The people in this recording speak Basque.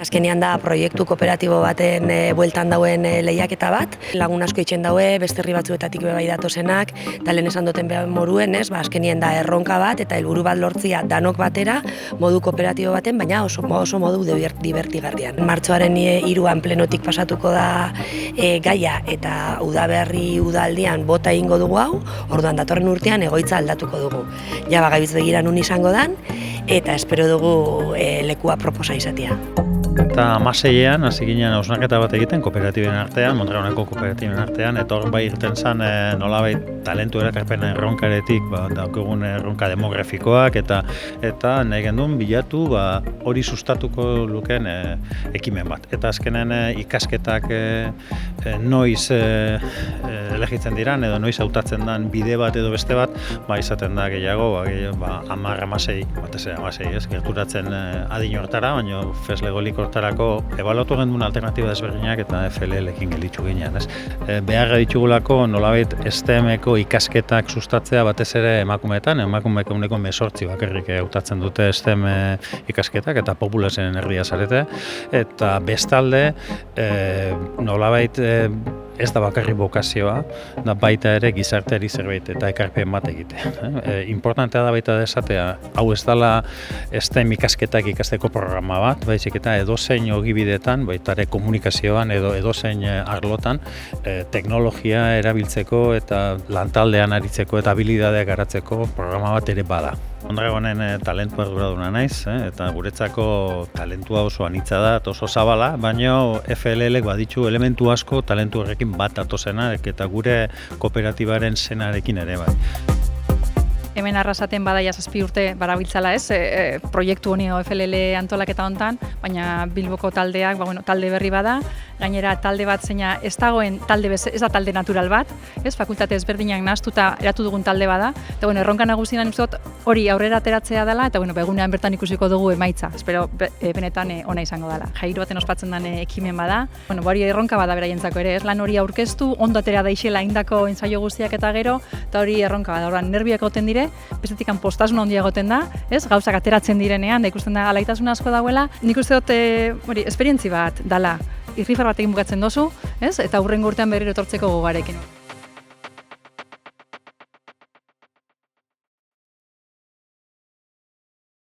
Azkenean da proiektu kooperatibo baten bueltan dauen lehiaketa bat. Lagun asko itxen daue, beste herri batzuetatik bai datozenak, eta lehen esan duten behar moruen, azkenean da erronka bat eta helburu bat lortzia danok batera, modu kooperatibo baten, baina oso modu divertigarrian. Martxoaren 3an plenotik pasatuko da gaia eta udaberri udaldian bota egingo dugu hau, orduan datorren urtean egoitza aldatuko dugu. Ja bagaibiz begira nun izango dan, eta espero dugu lekua proposa izatea. Eta 16an hasi ginen hausnarketa bat egiten kooperatiben artean, Mondragoneko kooperatiben artean, eta hor bai irten zen nolabait talentu erakarpena erronkaretik, daukagun erronka demografikoak eta nahi gendun bilatu hori sustatuko lukeen ekimen bat. Eta azkenen ikasketak noiz elegitzen diran edo noiz hautatzen den bide bat edo beste bat, izaten da gehiago, 10-16, batez ere 16, gerturatzen adin hortara, baina feslegolik hortarako ebaluatu gendun alternatiba desberdinak eta FLL-ekin gelitzu ginean. Beharra ditugulako nolabait STEM-eko ikasketak sustatzea batez ere emakumeetan, emakumeek ehuneko 18 bakarrik hautatzen dute STEM ikasketak eta populazioen erdia zarete, eta bestalde nolabait ez da bakarrik bokazioa, da baita ere gizarteari zerbait eta ekarpen bat egite. Importantea da baita desatea, hau ez dela STEM ikasketak ikasteko programa bat, baizik eta edozein ogibidetan, baita ere komunikazioan edo edozein arlotan, teknologia erabiltzeko eta lantaldean aritzeko eta habilidadeak garatzeko programa bat ere bada. Mondragonen talentua arduraduna naiz, eta guretzako talentua oso anitza da, oso zabala, baina FLL-ek baditu elementu asko talentu horrekin bat datozenak eta gure kooperatibaren senarekin ere bai. Hemen arrasaten badaia 7 urte barabiltzala proiektu honi FLL antolaketa hontan, baina Bilboko taldeak, talde berri bada, gainera talde bat zeina ez dagoen talde ez da talde natural bat, fakultate ezberdinak nahastuta eratu dugun talde bada, eta erronka nagusienan dut hori aurrera ateratzea dela, eta egunean bertan ikusiko dugu emaitza, espero benetan ona izango dela. Jairu baten ospatzen den ekimen bada, hori erronka bada beraientzako ere, lan hori aurkeztu, ondo atera daixela indako ensaio guztiak eta gero, eta hori erronka bada, nerbiak egoten dire, bestetik postasun handia egoten da, gauzak ateratzen direnean, da ikusten da alaitasun asko dagoela. Nik uste dut esperientzi bat dala, irrifar batekin bukatzen dozu, eta hurrengo urtean berriro etortzeko gogarekin.